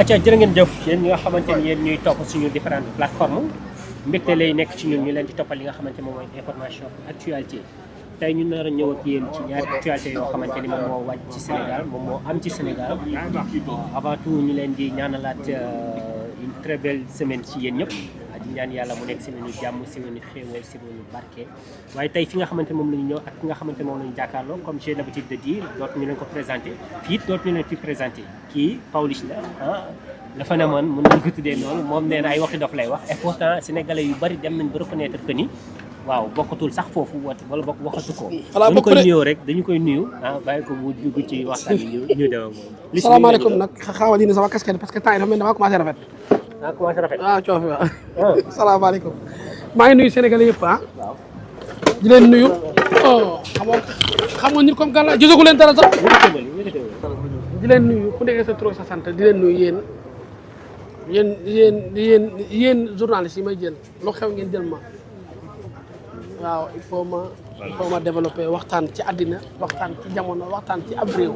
acca jërë ngeen jëf yéen ñi nga xamante ni yéen ñuy topp suñu différentes plateformes mbégte lay nekk ci ñun ñu leen di toppal li nga xamante moom mooy information actualité tey ñu nar a ñëw ak yéen ci ñaari actualité yoo xamante ni moom moo wàcc ci Sénégal moom moo am ci Sénégal avant tout ñu leen di ñaanalaat une très belle semaine ci yéen ñëpp di ñaan yàlla mu nekk semaine yu jàmm semaine yu xéewal semaine yu barke waaye tey fi nga xamante moom la ñu ñëw ak ki nga xamante moom la ñu jàkkaarloo comme j'ai l'habitude de dire dootu ñu leen ko présenté fii dootu ñu leen fi présenté kii Pawlish la dafa ne man mën nañ ko tuddee noonu moom nee na ay waxi dof lay wax et pourtant sénégalais yu bari dem nañ ba reconnaître que ni waaw bokkatul sax foofu wala bokk waxatu ko dañu koy nuyoo rek dañu koy nuyu bàyyi ko mu dugg ci waxtaan bi ñu dem ak moom salaamaaleykum nag xaawa dina sama casquette parce que temps yi dafa mel damaa commencé rafet commencé rafet waaw coofi waaw salaamaaleykum maa ngi nuyu sénégalais yëpp di leen nuyu xam nga nit comme gàlla gisagu leen dara sax di leen nuyu ku nekk sa tur sa sant di leen nuyu yéen journalistes yi may jël loo xew ngeen jël ma waaw il faut ma développer waxtaan ci àddina waxtaan ci jamono waxtaan ci ab réew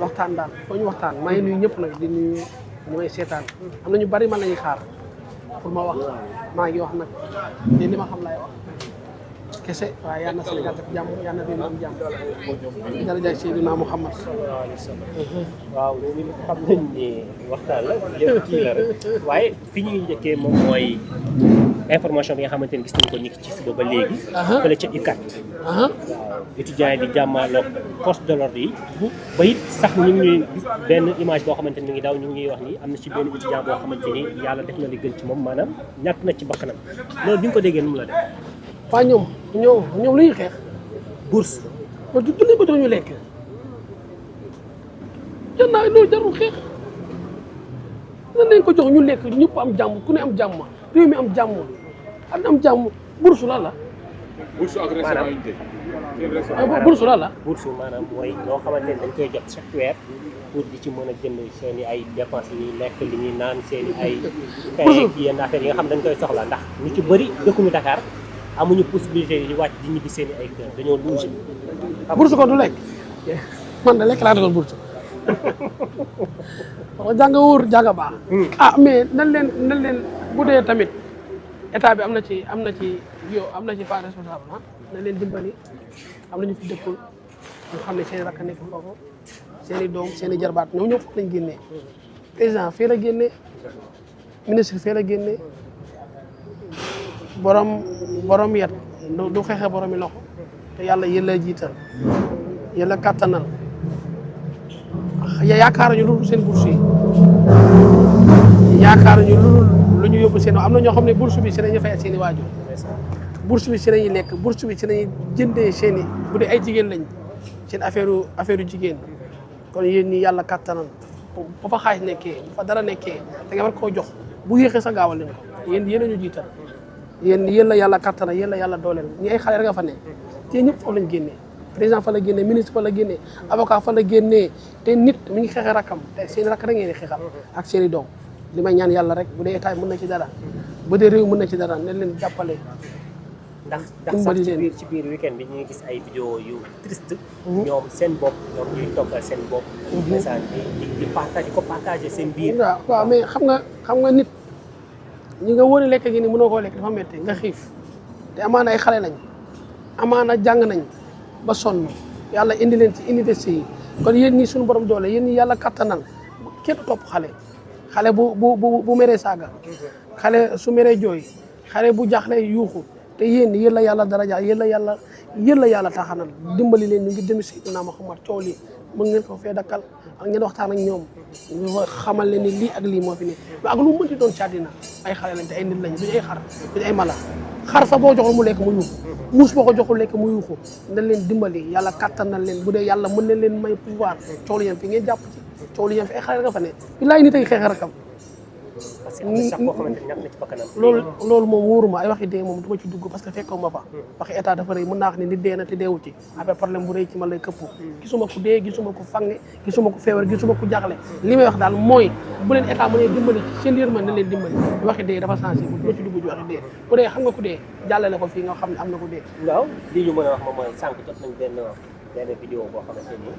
waxtaan daal foo ñu waxtaan maa ngi nuyu ñëpp nag di nuyu ñu may seetaan am na ñu bari man lañuy xaar pour ma wax maa ngi wax nag te li ma xam laay wax kese waaye yal na Sénégal def jàmm yal na réew mi am jàmm jërëjëf Seydina Muhammad sallallahu alayhi wa sallam waaw loolu xam nañ ni waxtaan la yëpp kii la rek waaye fi ñuy njëkkee moom mooy information bi nga xamante ni gis nañ ko ñi ci suba ba léegi fële ca UCAD waaw étudiants yi di jàmmaaloog force de l'ordre yi ba it sax ñu ngi gis benn image boo xamante ni mi ngi daw ñu ngi wax ni am na ci benn étudiant boo xamante ni yàlla def na li gën ci moom maanaam ñàkk na ci bakkanam loolu bi nga ko déggee nu mu la def waa ñoom lu ñuy xeex bourse ba du lañ ko jox ñu lekk jar naa loolu jarul xeex nan lañ ko jox ñu lekk ñëpp am jàmm ku ne am jàmm réew mi am jàmm ak am jàmm bourse la la bourse ak responsabilité bourse la la bourse maanaam mooy loo xamante ni dañ koy jot chaque weer pour di ci mën a jënd seen i ay dépenses yi ñuy lekk li ñuy naan seen i ay kay yenn affaires yi nga xam dañ koy soxla ndax ñu ci bëri dëkkuñu Dakar amuñu possibilité yi wàcc di ñibbi seen i ay kër dañoo loger bourse ko du lekk man da lekk laa doon bourse wax jàng wóor jàng baax mais nan leen bu dee tamit état bi am na ci part responsable na leen dimbali am na ñu fi dëkkul ñu xam ne seen i rakk nekk foofu seen i doom seen i jarbaat ñoom ñëpp foofu lañ génnee président fee la génnee ministre fee la génnee borom yet du xeexe borom yi loxo te yàlla yéen la jiital yéen la kàttanal yaakaaruñu lu dul seen bourse yi yaakaaruñu lu ñu yóbbu seen am na ñoo xam ne bourse bi si nañu fay seen i waajur bourse bi si nañuy lekk bourse bi si nañuy jëndee seen i bu dee ay jigéen lañ seen affaire jigéen kon yéen ñi yàlla kattanal ba fa xaalis nekkee bu fa dara nekkee da nga war koo jox bu yéexee sa gaawal leen ko yéen a ñu jiital yéen la yàlla kattanal yéen la yàlla dooleel ñi ay xale rek nga fa ne te ñëpp foofu lañ génnee président fa la génnee ministre fa la génnee avocat fa la génnee te nit mi ngi xeexee rakkam te seen i rakk rek ngeen di xeexal ak seen i doom li may ñaan yàlla rek bu dee état mën na ci dara bu dee réew mën na ci dara ne leen jàppale ndax sax ci biir weekend bi ñu ngi gis ay vidéo yu triste ñoom seen bopp ñoom ñuy toggal seen bopp message di partager seen biir waaw mais xam nga nit ñi nga wóori lekk gi ni mënoo koo lekk dafa métti nga xiif te amaana ay xale lañ amaana jàng nañ ba sonn yàlla indi leen ci université yi kon yéen ñi suñu borom doole yéen ñi yàlla kattanal kenn topp xale bu meree saaga xale su meree jooy xale bu jaaxlee yuuxu te yéen la yàlla daraja yéen la yàlla taxanal dimbali leen ñu ngi dem Seydina Muhammad coow li mën ngeen ko fee dakkal ak ngeen waxtaan ak ñoom ñu xamal leen ni lii ak lii moo fi ne mais ak lu mënti doon ci àddina ay xale lañ te ay nit lañ duñu ay xar duñu ay mala xar sax boo joxul mu lekk mu yuuxu muus boo ko joxul lekk mu yuuxu nañ leen dimbali yàlla kattanal leen bu dee yàlla mën na leen may pouvoir coow li yem fi ngeen jàpp ci coow li yem fi ay xale nga fa ne billaay nit ay xeex rakam parce que am na sax boo xamante ni ñàkk na ci bakkanam loolu moom wóoruma ay waxi dee moom du ma ci dugg parce que fekkoo ma fa waxi état dafa rëy mën naa wax ne nit dee na te deewu ci après problème bu rëy ci man lay këpp gisuma ku dee gisuma ku fange gisuma ku feebar gisuma ku jaaxle li may wax daal mooy bu leen état mënee dimbali ci seen yërmande na leen dimbali waxi dee dafa sensible du ma ci dugg ci waxi dee bu dee xam nga ku dee jàllale ko fii nga xam ne am na ku dee waaw lii ñu mën a wax moom mooy sànq jot nañ benn vidéo boo xamante ni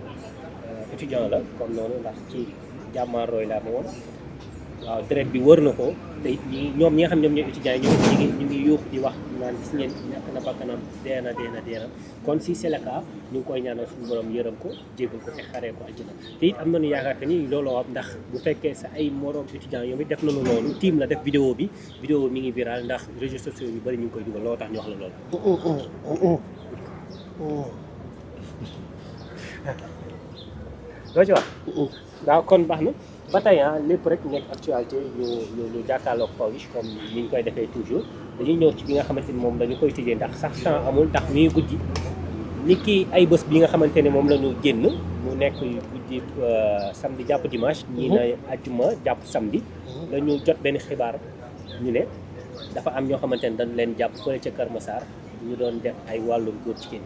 étudiant la comme noonu ndax ci jàmmaarooy la amoon waaw deret bi wër na ko te it ñoom ñi nga xam ñoom ñooy étudiants yi ñu ngi yuux di wax naan gis ngeen ñàkk na bakkanam dee na kon si c'est le cas ñu ngi koy ñaanal suñu borom yërëm ko jégal ko te xaree ko àjjana te it am nañu yaakaar que ni looloo am ndax bu fekkee sa ay morom étudiants ñoom it def nañu loolu team la def vidéo bi mi ngi viral ndax réseaux sociaux yu bëri ñu ngi koy dugal loo tax ñu wax la loolu loo ci wax waaw kon baax na ba tey lépp rek nekk actualité ñu jàkkaarloog Pawlish comme ni ñu koy defee toujours dañuy ñëw ci bi nga xamante ni moom dañu koy tijjee ndax sax temps amul ndax ñuy guddi ni ki ay bés bi nga xamante ne moom la ñu génn mu nekk guddi samedi jàpp dimanche ñii na ajjuma jàpp samedi la ñu jot benn xibaar ñu ne dafa am ñoo xamante ne dañ leen jàpp fële ca Kër Massar ñu doon def ay wàllum góor jigéen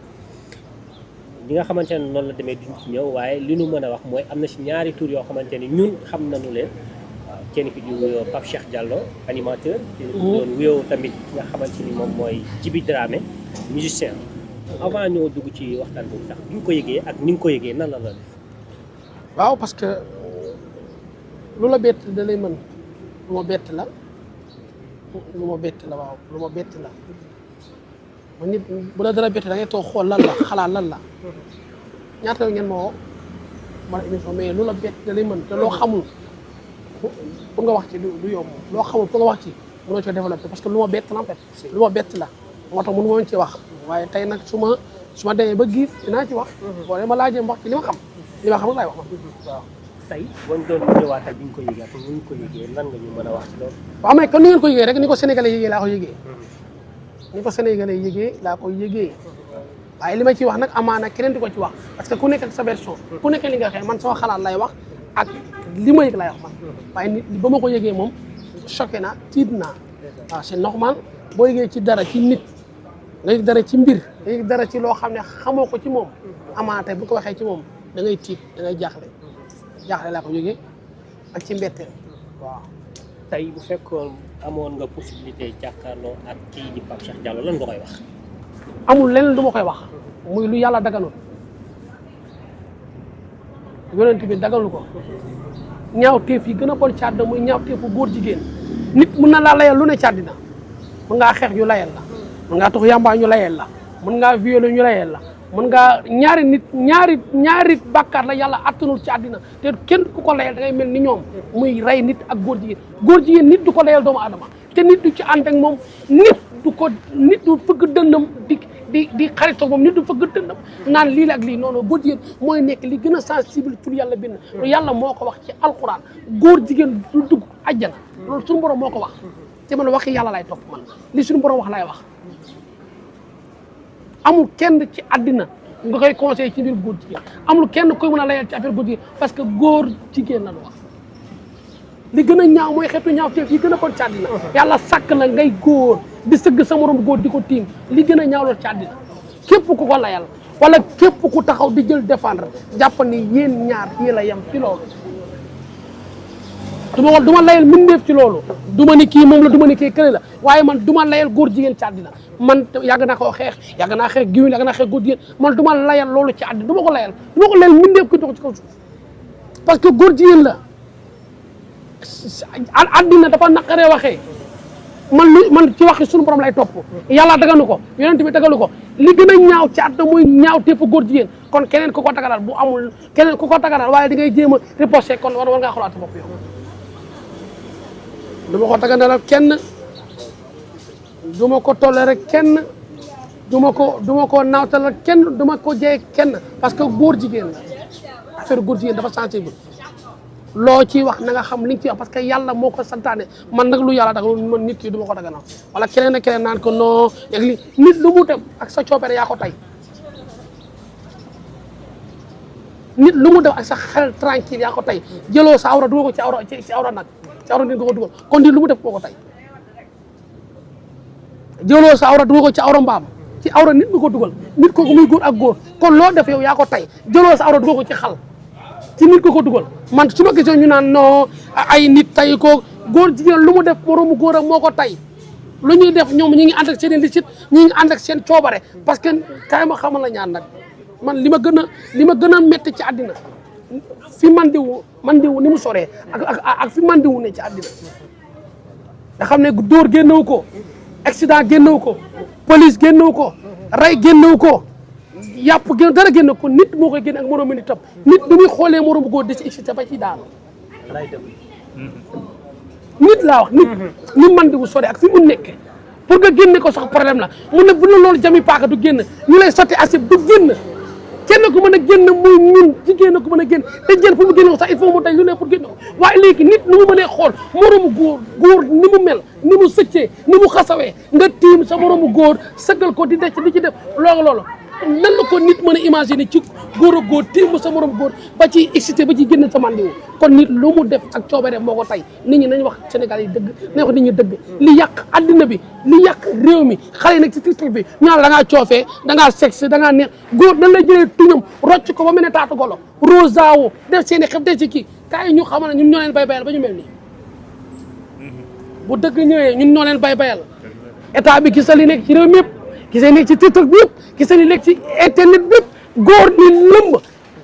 ñi nga xamante ne noonu la demee duñ ci ñëw waaye li ñu mën a wax mooy am na si ñaari tur yoo xamante ni ñun xam nañu leen waaw kenn ki di wuyoo Pape Cheikh Diallo animateur te doon wuyoo tamit ki nga xamante ni moom mooy Djiby Dramé musicien avant ñoo dugg ci waxtaan boobu sax bi nga ko yëgee ak ni nga ko yëgee nan la def waaw parce que lu la bett da lay mën lu ma bett la waaw lu ma bett la ma nit bu la dara bett da ngay toog xool lan la xalaat lan la ñaata yow ngeen ma woo man émission mais lu la bett da lay mën te loo xamul pour nga wax ci du yomb loo xamul pour nga wax ci mënoo ci développé parce que lu ma bett la en fait lu ma bett la moo tax mënu ma woon ci wax waaye tey nag su ma demee ba giif dinaa ci wax boo dee ma laajee ma wax ci li ma xam laay wax waaw tey boo ñu doon ñëwaatal bi nga ko yëgee ak ni nga ko yëgee lan nga ñu mën a wax ci loolu waaw mais kon ni ngeen ko yëgee rek ni ko Sénégalais yëgee laa ko yëgee ni ko Sénégalais yëgee laa ko yëgee waaye li ma ci wax nag amaana keneen di ko ci wax parce que ku nekk ak sa version ku nekk li nga xëy man sama xalaat lay wax ak li ma yëg lay wax man waaye nit ba ma ko yëgee moom choqué na tiit naa waaw c'est normal boo yëgee ci dara ci nit nga yëg dara ci mbir nga yëg dara ci loo xam ne xamoo ko ci moom amaana tey bu ko waxee ci moom da ngay tiit da ngay jaaxle laa ko yëgee ak ci mbetteel waaw tey bu fekkoon amoon nga possibilité jàkkaarloo ak kii di Pape Cheikh Diallo lan nga koy wax amul leneen du ma koy wax muy lu yàlla daganul yonent bi dagalu ko ñaawteef yi gën a bon ci àddina muy ñaawteefu góor jigéen nit mun na laa layal lu ne ci àddina mën ngaa xeex ñu layal la mën ngaa tox yàmbaa ñu layal la mën ngaa violer ñu layal la mën ngaa ñaari bàkkaar la yàlla attanul ci àddina te kenn ku ko layal da ngay mel ni ñoom muy rey nit ak góor jigéen nit du ko layal doomu adama te nit du ci ànd ak moom nit du fëgg dënnam di xaritoo moom nit du fëgg dënnam naan lii la ak lii noonu góor jigéen mooy nekk li gën a sensible pour yàlla bind yàlla moo ko wax ci alquran góor jigéen du dugg àjjana loolu suñu borom moo ko wax te man waxi yàlla lay topp man li suñu borom wax lay wax amul kenn ci àddina nga koy conseillé ci biir góor jigéen amul kenn koy mën a layal ci affaire góor jigéen parce que góor jigéen la wax li gën a ñaaw mooy xeetu ñaaw teef yi gën a bon ci àddina yàlla sàkk la ngay góor di sëgg sa morom góor di ko tiim li gën a ñaaw loolu ci àddina képp ku ko layal wala képp ku taxaw di jël défendre jàpp ni yéen ñaar yéen la yem ci loolu du ma layal mbindeef ci loolu du ma ni kii moom la du ma ni kii kële la waaye man du ma layal góor jigéen ci àddina man yàgg naa koo xeex yàgg naa xeex giwil yàgg naa xeex góor jigéen man du ma layal loolu ci àddina du ma ko layal mbindeef ki dox ci kaw suuf parce que góor jigéen la àddina dafa naqaree waxee man ci waxi suñu borom lay topp yàlla daganu ko yonent bi dagalu ko li gën a ñaaw ci àddina muy ñaaw teefu góor jigéen kon keneen ku ko daganal bu amul keneen ku ko daganal waaye di ngay jéem a riposté kon war ngaa xoolaat sa bopp yow du ma ko daganalal kenn du ma ko toléré kenn du ma ko naawtalal kenn du ma ko jeye kenn parce que góor jigéen la affaire góor jigéen dafa sensible loo ciy wax na nga xam li nga ciy wax parce que yàlla moo ko santaane man nag lu yàlla dagal man nit ki du ma ko daganal wala keneen ak keneen naan ko non yeg li nit lu mu dem ak sa coopere yaa ko tey nit lu mu def ak sa xel tranquille yaa ko tey jëloo sa awra dugal ko ci awra nag ci awra nit nga ko dugal kon nit lu mu def moo ko tey jëloo sa awra dugal ko ci awra mbaam ci awra nit nga ko dugal nit kooku muy góor ak góor kon loo def yow yaa ko tey jëloo sa awra dugal ko ci xal ci nit ko dugal man su ma gisee ñu naan non ay nit tay ko góor jigéen lu mu def moroomu góor ak moo ko tay lu ñuy def ñoom ñi ngi ànd ak seen licite ñi ngi ànd ak seen coobare parce que kaay ma xamal la ñaan nag man li ma gën a métti ci àddina fi mandiwu ni mu soree ak fi mandiwu ne ci àddina nga xam ne dóor génnewu ko accident génnewu ko police génnewu ko rey génnewu ko yàpp génn dara génne ko nit moo koy génne ak moroomu nitam nit du muy xoolee moroomu góor di ci excité ba ci daanu nit laa wax nit ni mandiwu soree ak fi mu nekk pour nga génne ko sax problème la mu ne bu la loolu jami paaka du génn ñu lay sotti acide du génn kenn ku mën a génn muy ñun jigéen ko mën a génn te jigéen pour mu génn ko sax il faut mu day lu ne pour génn ko waaye léegi nit nu mu mënee xool moroomu góor ni mu mel ni mu sëccee ni mu xasawee nga tiim sa moroomu góor sëggal ko di ci def loolu nan la ko nit mën a imaginer ci góor ak góor tiim sa moroomu góor ba ci excité ba ci génn sa mandiwu kon nit lu mu def ak coobare moo ko tey nit ñi nañ wax Sénégal yi dëgg nañ wax nit ñi dëgg li yàq addina bi li yàq réew mi xale yi nag ci TikTok bi ñu naan da ngaa coofee da ngaa sexe da ngaa neex góor nan lay jëlee tuñam rocc ko ba mel ne taatu golo rosaawo def seen i xef def ci kii kaay ñu xamal ne ñun ñoo leen bayal ba ñu mel nii bu dëgg ñëwee ñun ñoo leen bayal état bi gis li nekk ci réew mi yëpp gis li nekk ci TikTok bi yëpp gis li nekk ci internet bi yëpp góor ni lëmb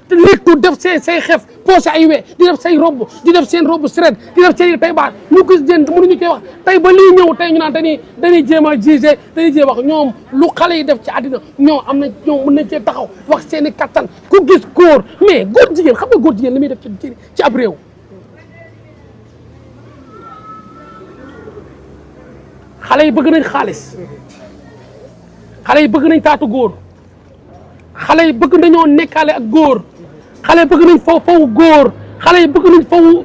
te léegi def say xef posé ay we di def say robb di def seen robb sred di def seen tay baat ñu gis jën mënuñu koy wax tey ba lii ñëw tey ñu naan dañuy jéem a jugé dañuy jéem wax ñoom lu xale yi def ci àddina ñoom am na ñoom mën nañ cee taxaw wax seen i kattan ku gis góor mais góor jigéen xam nga góor jigéen li muy def ci ab réew xale yi bëgg nañ xaalis xale yi bëgg nañ taatu góor xale yi bëgg nañoo nekkaale ak góor xale yi bëgg nañ faw góor xale yi bëgg nañ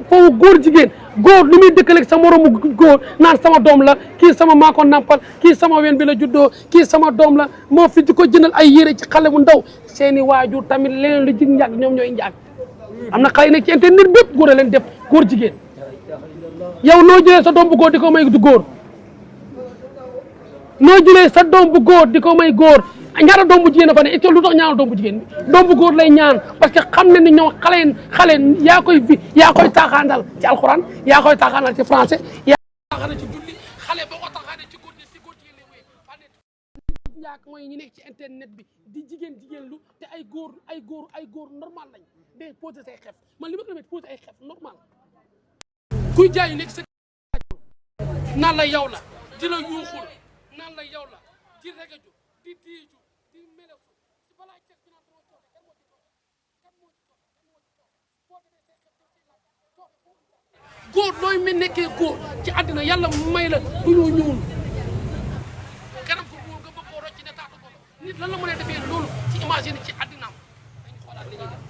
faw góor jigéen góor li muy dëkkaleeg sa moromu góor naan sama doom la kii sama maa ko nampal kii sama ween bi la juddoo kii sama doom la moo fi di ko jëndal ay yére ci xale bu ndaw seeni waajur tamit leneen lu jig njàg ñoom ñooy njàg am na xale yi nekk ci internet bépp góor a leen def góor jigéen yow noo jëlee sa doom bu góor di ko may du góor noo jëlee sa doom bu góor di ko may góor ñaata doom bu jigéen a fa ne lu tax ñaanal doom bu jigéen bi doom bu góor lay ñaan parce que xam ne ni ñoom xale yaa koy taaxaandal ci alxuraan yaa koy taaxaandal ci français yaa koy taaxaandal ci julli xale boo ko taaxaandal ci góor jigéen lay wéy ñaak mooy ñi nekk ci internet bi di jigéen lu te ay góor normal lañ day posé say xef man li ma ko demee posé ay xef normal kuy jaay yu nekk sa naan la yow la di la yuuxul naan la yow la di regaju di diiju di melefu si balaa ceeb bi naan dama coofe kan moo ci coofe góor nooy mi nekkee góor ci àddina yàlla may la du ñu ñuul kanam ko góor nga bëgg koo rocc ne taatu ko nit lan la mën a defee loolu ci imagine ci àddinaam nañu xoolaat li ñuy def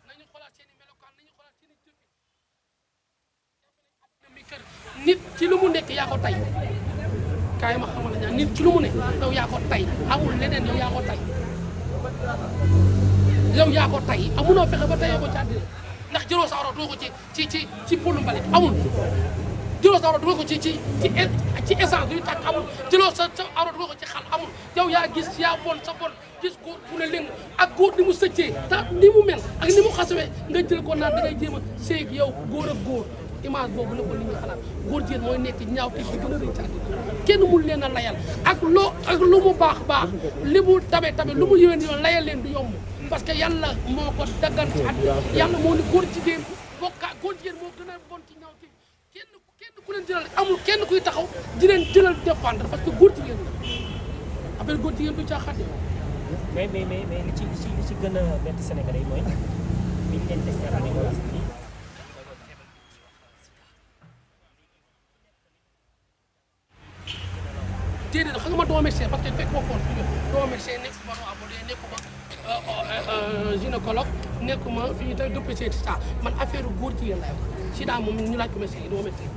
nañu xoolaat seen i melokaan nañu xoolaat seen i jëfi àddina mi kër nit ci lu mu nekk yaa ko tay kaay ma xamal la nit ci lu mu ne yow yaa ko tay amul leneen yow yaa ko tay amunoo fexe ba tayoo ko ci àddina ndax jëloo sa oro doo ko ci polu mbalit amul jëloo sa oro doo ko ci essence duy tàkk amul jëloo sa oro doo ko ci xal amul yow yaa gis yaa bon sa bon gis góor bu ne léng ak góor ni mu sëccee ta ni mu mel ak ni mu xasawee nga jël ko naan da ngay jéem a séeg yow góor ak góor image boobu la ko nit ñi xalaat góor jigéen mooy nekk ñaaw te bi gën a rëy ci àddina kenn mun leen a layal ak lu mu baax li mu tabe lu mu yëwén yoon layal leen du yomb parce que yàlla moo ko daggan ci àddina yàlla moo ni góor jigéen moo gën a bon ci ñaaw te kenn ku leen jëlal amul kenn kuy taxaw di leen jëlal défendre parce que góor jigéen la affaire góor jigéen du caaxaan mais li ci gën a metti Sénégalais yi mooy biñ leen testé dañoo gis ni déedéet xam nga ma doo médecin parce que fekk ma foon doo médecin nekkuma roi bu dee nekkuma gynécologue nekkuma fi ñu tey dëppee sida man affaire góor jigéen laay wax sida moom ñu laaj ko médecin yi doo médecin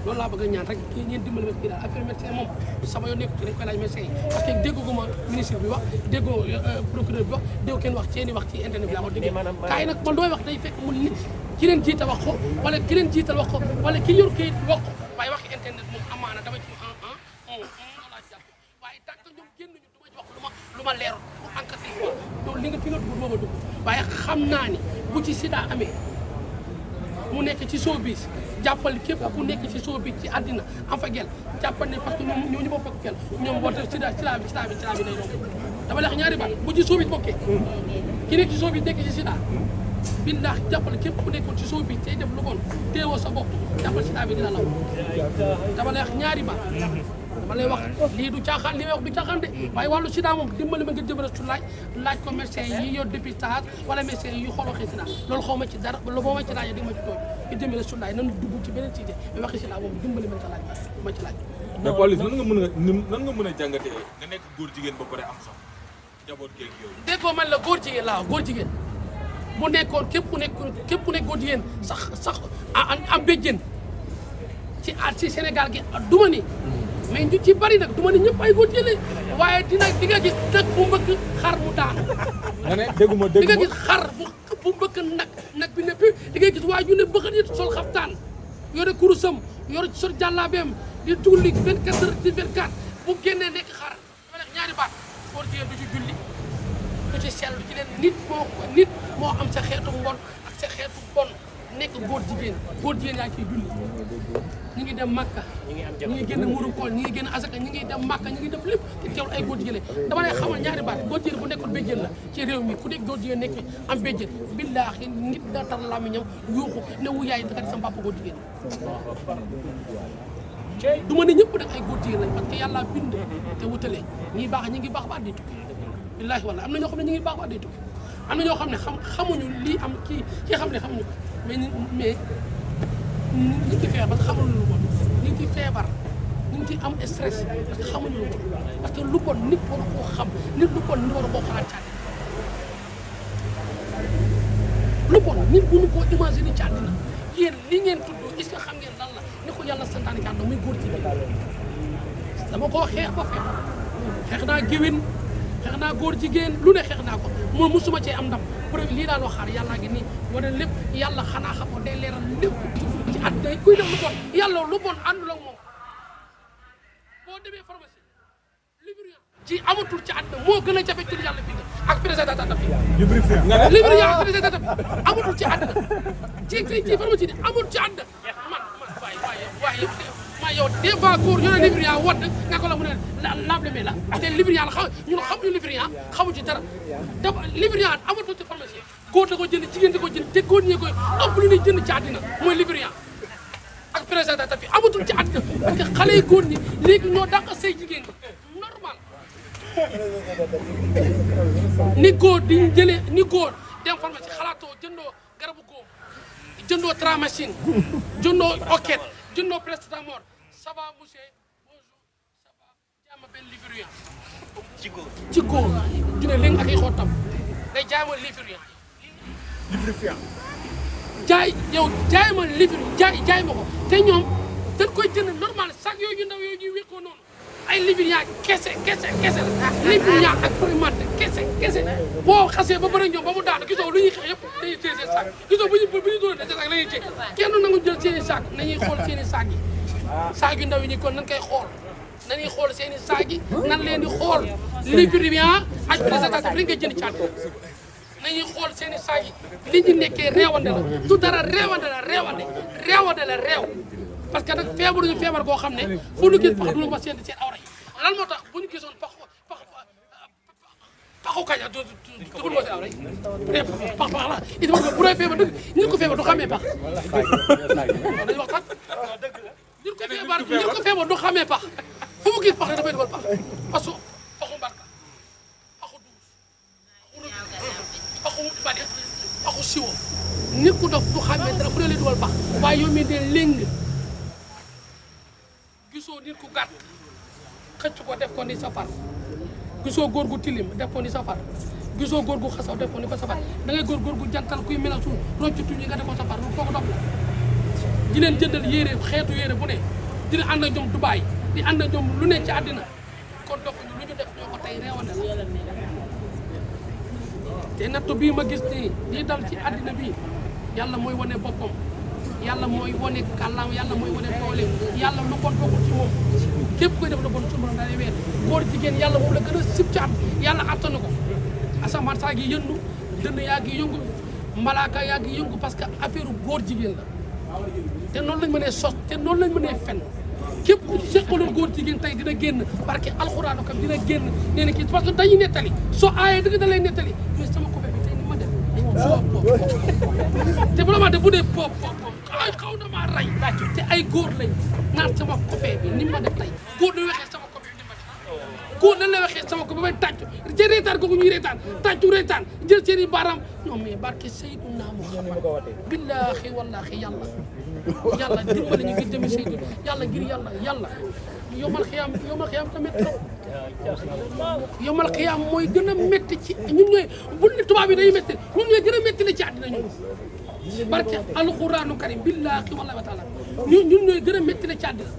loolu laa bëgg a ñaan rek kii ñeen dimbali ma kii daal affaire médecin moom sama yoon nekku ci dañ koy laaj médecin yi parce que dégguma ministre bi wax déggoo procureur bi wax dégg kenn wax seeni wax ci internet bi laa ko dégg kaay nag man dooy wax day fekk mu nit ki leen jiital wax ko wala ki leen jiital wax ko wala ki yor kayit wax ko waaye waxi internet moom amaana dama ci waaye tant que ñoom génn ñu du ma ci wax lu ma leerul pour enquêter fois donc li nga fi nga dugg moo ma dugg waaye xam naa ni bu ci sida amee mu nekk ci showbiz jàppal képp ku nekk ci soo bi ci àddina am fa gel jàppal ne parce que ñoom ñu bokk gel ñoom boo tax sida bi lay doon dama leex ñaari baat bu ci soo bi bokkee ki nekk ci soo bi nekk ci sida billaahi jàppal képp ku nekkoon ci soo bi tey def lu bon teewoo sa bopp jàppal sida bi dina law dama leex ñaari baat dama lay wax lii du caaxaan li may wax du caaxaan de waaye wàllu sida moom dimbali ma nga jëbëra su laaj ko médecin yi yor dépistage wala médecin yi xooloo xee sida loolu xaw ma ci dara loolu boo ma ci laajee di ma ci tooñ nga jëmale su laaj nan dugg ci beneen sujet mais waxi sida moom dimbali ma nga laaj ma ci laaj mais Pawlish nan nga mën a jàngatee nga nekk góor jigéen ba pare am sax jaboot geeg yooyu déggoo man la góor jigéen laa góor jigéen bu nekkoon képp ku nekk góor jigéen sax am béjjén ci Sénégal gi duma ni mais ñu ci bari nag duma ni ñëpp ay góor jigéen waaye di nga gis nag bu mbëkk xar mu daanu nga ne dégguma di nga gis xar bu mbëkk nag bi ne pi di nga gis waa ju ne bëgg nit sol xaftaan yore kurusam yore sol jàllaabeem di julli 24 heures ci 24 bu génnee nekk xar dama nekk ñaari baat góor jigéen du ci julli du ci sellu ci leen nit moo am sa xeetu mbon ak sa xeetu bon nekk góor jigéen yaa ciy julli ñu ngi dem Makka ñu ngi génn muuru kool ñu ngi génn asaka ñu ngi dem Makka ñu ngi def lépp te teewul ay góor jigéen dama lay xamal ñaari baat góor jigéen bu nekkul béjjén la ci réew mi ku nekk góor jigéen nekk am béjjén billaahi nit da tar làmmiñam yuuxu ne wu yaay daka di sama papa góor jigéen du ma ne ñëpp nag ay góor jigéen lañ parce que yàlla bind te wutalee ñi baax ñi ngi baax ba at day tukki billaahi wala am na ñoo xam ne ñu ngi baax ba at day tukki am na ñoo xam ne xamuñu lii am kii xam ne xamuñu mais ñu ngi feebar parce que xamuñu lu bon ñu ngi feebar ñu ngi am stress parce que xamuñu lu bon parce que lu bon nit war koo xam nit lu bon nit war koo xalaat ci àddina lu bon nit mënu koo imaginer ci àddina yéen li ngeen tudd est-ce que xam ngeen lan la ni ko yàlla santaane ci àddina muy góor jigéen dama koo xeex ba feebar xeex naa géwén xeex naa góor jigéen lu ne xeex naa ko moom musuma cee am ndam preuve lii daal waxaar yàllaa ngi nii wane lépp yàlla xanaa xamoo day leeral lépp ci àddina kuy def lu bon yàlla lu bon àndul ak moom boo demee pharmacie Librivian ci amatul ci àddina moo gën a jafe ci yàlla bind ak préservatif bi Librivian ak préservatif bi amatul ci àddina ci pharmacie bi amul ci àddina man waaye yow des fois góor ñu ne Librivian wadd nga ko la mu ne lableme la te Librivian la ñun xamuñu Librivian xamuñ ci dara dafa Librivian amatul ci pharmacie góor da ko jënd jigéen da ko jënd te góor ñee koy ëpp lu ñuy jënd ci àddina mooy Librivian ak préservatif bi amatul ci àddina parce que xale yi góor ñi léegi ñoo dàq say jigéen ñi normal ni góor di jëlee ni góor dem pharmacie xalaatoo jëndoo garabu góor jëndoo Tramacine jëndoo Oket jëndoo Paracetamol ça va monsieur bonjour ça va jaay ma benn Librivian ci góor ju ne léegi ak ay xottam day jaay ma Librivian jaay ma Librivian jaay ma ko te ñoom dañ koy jënd normal sac yooyu ndaw yooyu ñuy wékkoo noonu ay Librivian kese la Librivian ak primate kese boo xasee ba bëri ñoom ba mu daanu gisoo lu ñuy xeex yëpp dañuy téye seen sac gisoo bu ñu doon seen sac la ñuy téye kenn nangu jël seen i sac nañuy xool seen i sac yi sac yu ndaw yi ñi kon nañ koy xool nañuy xool seen i sac yi nan leen di xool Librivian ak préservatif rek nga jënd caat nañuy xool seen i sac yi li ñu nekkee réewande la du dara réewande la réew parce que nag feebaruñu feebar boo xam ne fu ñu gis pax du ma seen awra yi lan moo tax bu ñu gisoon paxu kaña du ma seen awra yi pax la it ma bu dee feebar dëgg nit ko feebar du xamee pax dañu waxtaan nit ko feebar du xamee pax fu mu gis pax dafay dugal pax paxu mbarka paxu duus paxu bade paxu siwo nit ku dof du xamee dara fu ne lay dugal pax waaye yow mii de léng gisoo nit ku gàtt xëcc ko def ko ni safar gisoo góor gu tilim def ko ni safar gisoo góor gu xasaw def ko ni ko safar da ngay góor gu jantal kuy melaw suuf rocc tuñ nga def ko safar lu kooku dof la di leen jëndal yére xeetu yére bu ne dina ànd ak ñoom Dubaay di ànd ak ñoom lu ne ci àddina kon dofuñu lu ñu def ñoo ko tey reewande la te nattu bii ma gis nii lii dal ci àddina bi yàlla mooy wane boppam yàlla mooy wane kàllaam yàlla mooy wane dooleem yàlla lu bon bokkul ci moom képp koy def lu bon suñu borom daal di weer góor jigéen yàlla moom la gën a sib ci at yàlla attanu ko asamaan saa gi yëndu dënn yaa ngi yëngu malaaka yaa ngi yëngu parce que affaire góor jigéen la te noonu lañ mënee sos te noonu lañ mënee fen képp ku seqaloon góor jigéen tey dina génn barke alxuraanu kam dina génn nee na kii parce que dañuy nettali soo aayee dëgg da lay nettali mais sama copain bi tey ni ma def soo pop te bu la ma def bu dee pop ay xaw na maa rey te ay góor lañ naan sama copain bi ni ma def tey góor na waxee sama copain bi ni ma def góor nan la waxee sama copain ba may tàccu ci reetaan googu ñuy reetaan tàccu reetaan jël seen i baaraam non mais barke Seydina Muhammad billaahi wallaahi yàlla dimbali ñu ngir jëmi Seydou yàlla ngir yàlla yomal xiyaam tamit yomal xiyaam mooy gën a métti ci ñun ñooy bu ne tubaab yi day métti ñun ñooy gën a métti la ci àddina ñun barke alxuraanu karim billaahi wallaahi wa taala ñun ñooy gën a métti la ci àddina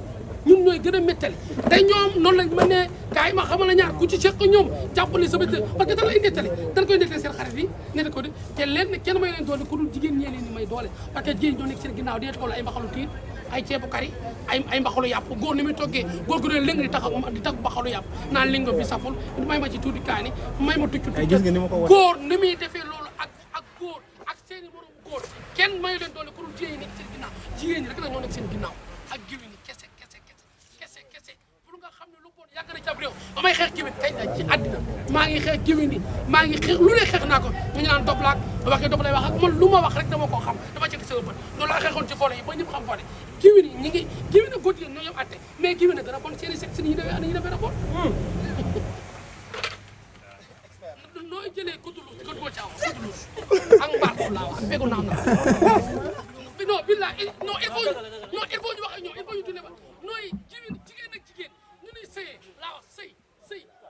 ñun ñooy gën a méttali te ñoom noonu lañ ma ne kaay ma xamal la ñaar ku ci seq ñoom jàppale sa bët parce que dañ lay nettali dañ koy nettali seen xarit yi netta ko di te leen ne kenn may leen doole ku dul jigéen ñee leen ni may doole parce que jigéen ñoo nekk seen ginnaaw di xool ay mbaxalu tiit ay ceebu kari ay mbaxalu yàpp góor ni muy toggee góor gu ne léegi di tax mbaxalu yàpp naan lingo bi saful may ma ci tuuti kaani may ma tucc góor ni muy defee loolu ak góor ak seen i morom góor kenn mayu leen doole ku dul jigéen ñi nekk seen ginnaaw jigéen ñi rek la ñoo nekk seen ginnaaw ak giw ni kese pour nga xam ne lu bon yàgg na ci ab réew ba may xeex giwin tey ci àddina maa ngi xeex giwin ni maa ngi xeex lu ne xeex naa ko ñu naan dob laak waxee dob lay wax ak man lu ma wax rek dama koo xam dama ci sama bët loolu laa xeexoon ci foole yi ba ñëpp xam foole giwin yi ñi ngi giwin a góor jigéen ñoo yëpp atte mais giwin a dana bon seeni sexe ni ñu defee rapport nooy jëlee kutulus ko caaw kutulus ak mbaal ko laa wax begu naam na non billah non il faut ñu wax ak ñoom il faut ñu dundee ba nooy jigéen ak jigéen ñu nuy sëyee laa wax sëy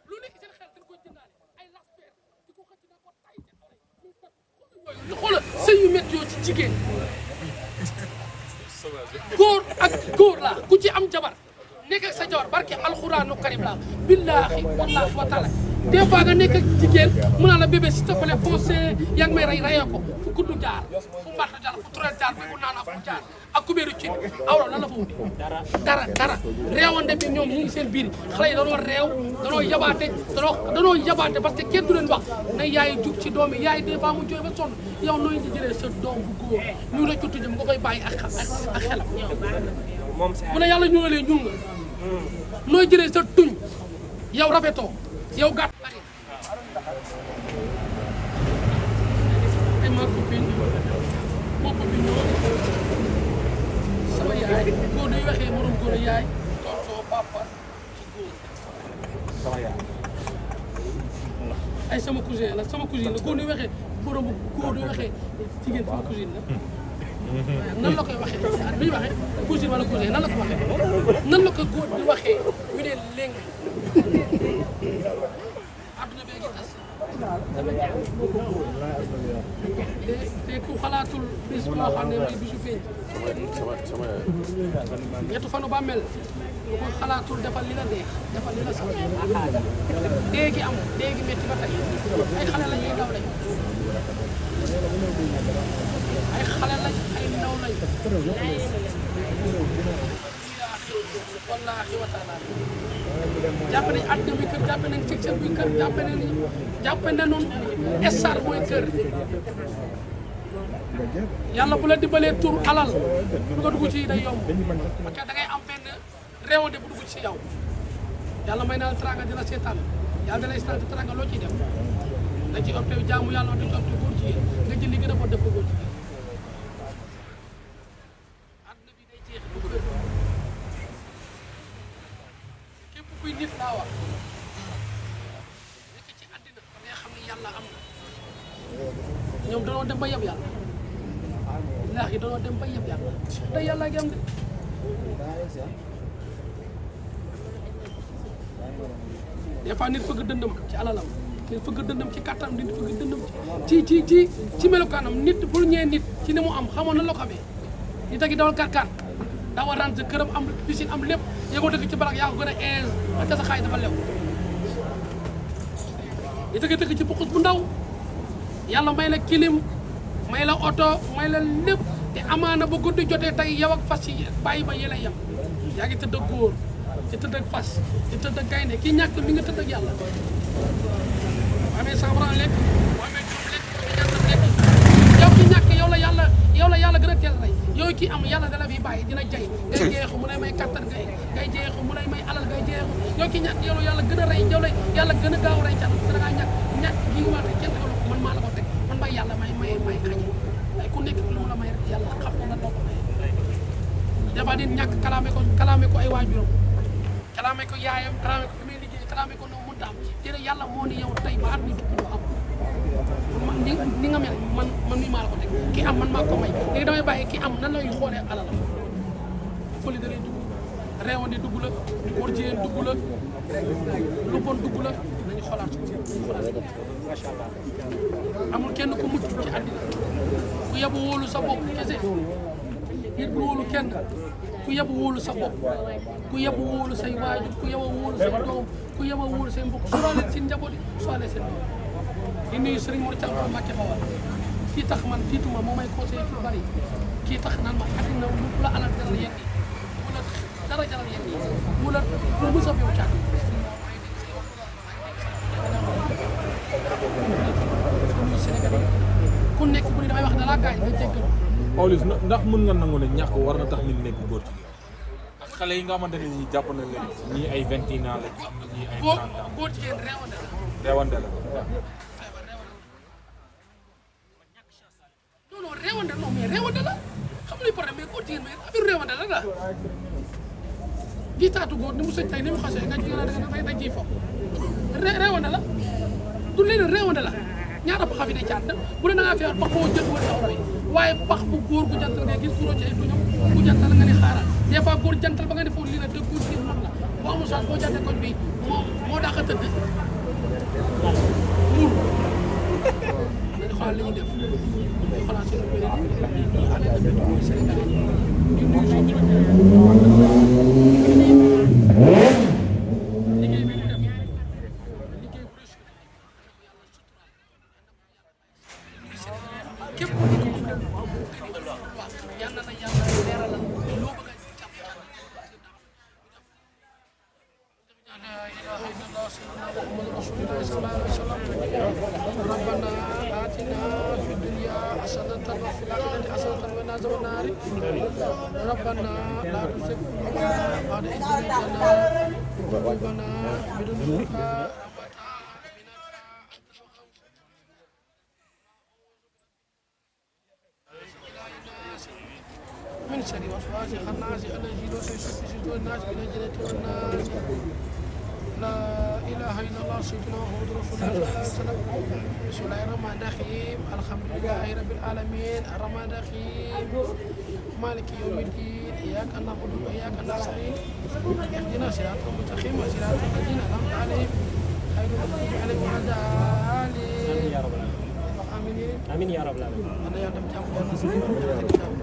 lu nekk seen xel dañ koy jëndaale ay lasper di ko xëcc naa ko tay ñu xoolal sëy yu métti yoo ci jigéen góor ak góor laa ku ci am jabar nekk ak sa jabar barke alxuraanu karim laa billaahi wallaahi wa taala des fois nga nekk ak jigéen mu naan la bébé s'il te plaît foncé yaa ngi may rayee ko fu kuddu jaar fu mbatt jaar fu turel jaar bi ku naan fu jaar ak kubéeru ci awra lan la fa wuti dara réewande bi ñoom ñu ngi seen biir xale yi danoo réew danoo yabaate parce que kenn du leen wax na yaay jug ci doom yi yaay des fois mu jooy ba sonn yow nooy di jëlee sa doom bu góor ñu la ko tuddee nga koy bàyyi ak xelam bu la yàlla ñuugalee ñuul nga nooy jëlee sa tuñ yow rafetoo yow gàtt bari ay ma copine ñoo sama yaay góor day waxee morom góor yaay tonton papa ci góor sama yaay ay sama cousin la góor day waxee morom góor day waxee jigéen sama cousine la nan la koy waxee lu ñu waxee cousine wala cousin nan la ko waxee nan la ko góor di waxee ñu ne léegi adduna bee ngi tas te ku xalaatul bis boo xam ne mooy bisu feeñ ñettu fanu ba mel ku ko xalaatul defal li la neex defal li la sax déegi am déegi métti ba tey ay xale lañ ay ndaw lañ ay xale lañ ay ndaw lañ wallaahi wa taala jàpp nañ àdduna bi kër jàpp nañ cëg bi kër jàpp nañu estar mooy kër yàlla bu la dimbalee tur alal bu nga dugg ci day yomb parce que da ngay am benn réewande bu dugg ci yow yàlla may naa la teranga dina seetaan yàlla da lay seetaan teranga loo ciy def da ci opté jaamu yàlla da ci opté góor jigéen nga jël li gën a bon def ko góor jigéen àdduna bi day jeex bu kër képp kuy nit laa wax nekk ci àddina da xam ne yàlla am na ñoom danoo dem ba yeb yàlla laax yi danoo dem ba yeb yàlla te yàlla ngi am de des fois nit fëgg dëndam ci alalam nit fëgg dëndam ci kàttanam nit fëgg dëndam ci melokaanam nit bul ñee nit ci ni mu am xamoon na la ko xamee nit a ngi dawal kàr daaw a rente këram am piscine am lépp yëgoo dëkk ci barak yaa ko gën a aise ak sa xaay dafa lew nit a ngi dëkk ci buxus bu ndaw yàlla may la kilim may la oto may la lépp te amaana ba guddi jotee tey yow ak fas yi bàyyi ba yéla yem yaa ngi tëdd ak góor di tëdd ak fas di tëdd ak gaynde kii ñàkk mi nga tëdd ak yàlla boo amee 100 francs lekk boo amee juróom lekk boo amee ñàkk lekk yow ki ñàkk yow la yow la yàlla gën a teel rey yow kii am yàlla dala fi bàyyi dina jay ngay jeexu mu lay may kattan ngay jeexu mu lay may alal ngay jeexu yow kii ñàkk yow la yàlla gën a rey yow la yàlla gën a gaaw rey cat da ngaa ñàkk gi nga wax kenn tegalu man maa la ko teg man may yàlla may xañe ay ku nekk lu mu la may rek yàlla xam na lan moo ko may des fois nit ñàkk kalaame ko ay waajuram kalaame ko yaayam kalaame ko fi muy liggéey kalaame ko noonu mënta am déedéet yàlla moo ni yow tey ba at mi dugg am ni nga mel man mii maa la ko teg ki am man maa ko may léegi damay bàyyi ki am nan lay xoolee alalam foli da lay dugg réewande dugg la góor jigéen dugg la lu bon dugg la nañu xoolaat macha allah amul kenn ku mucc ci àddina ku yebu wóolu sa bopp kese nit bu wóolu kenn ku yebu wóolu sa bopp ku yebu wóolu say waajur ku yebu wóolu say doom ku yebu wóolu say mbokk soo leen seen njaboot yi soo leen seen doom di nuyu Serigne Mor Thiam Mbacke Bawal kii tax man tiituma moo may conseillé lu bari kii tax naan ma àddina lu la alal jaral yenn yi mu la dara jaral yenn yi mu la pour mu saf yow caat Sénégal ku nekk bu ne damay wax ne laa gaañ nga jéggal Pawlish ndax mën nga nangu ne ñàkk war na tax nit nekk góor jigéen ak xale yi nga xamante ne ñii jàpp na leen ñii ay 21 ans lañ am na ñii ay 30 ans góor jigéen réewante la reewante la non réewante non mais réewante la xam nga problème mais góor jigéen mais affaire réewante la gi taatu góor ni mu sëñ tey ni mu xasee nga jigéen da ciy fo réewante la du leen réewante la ñaata pax fi ne caat bu ne da ngaa feebar pax boo jël wala taw waaye pax bu góor gu jantal ngay gis kuroo ci ay duñam bu jantal nga ne xaaral des fois góor jantal ba nga ne foofu lii la te góor jigéen mag la boo amul chance boo jàddee koñ bi moo daax a tëdd muur nañu xoolal li ñuy def dañu xoolal seen lu bëri ñu ànd ak ñun Sénégalais ñu nuyu suñu liggéey bi ñu def liggéey bu réussir képp ku nekk moom dem waaw yal na la yàlla leeralal loo bëgg a jàpp la ilaha illallah sayyidina muhammad rasulullah sallallahu alaihi wasallam rabbana atina fid dunya hasanatan wa fil akhirati hasanatan wa qina adhaban nar rabbana la tuzigh qulubana ba'da idh hadaytana wa hab lana min ladunka من شر وسواس الخناس الذي يوسوس في صدور الناس من الجنة والناس لا إله إلا الله سيدنا محمد رسول الله صلى الله عليه وسلم بسم الله الرحمن الرحيم الحمد لله رب العالمين الرحمن الرحيم مالك يوم الدين إياك نعبد وإياك نستعين اهدنا صراط المستقيم صراط الذين أنعمت عليهم غير المغضوب عليهم ولا الضالين آمين آمين يا رب العالمين. أنا يا رب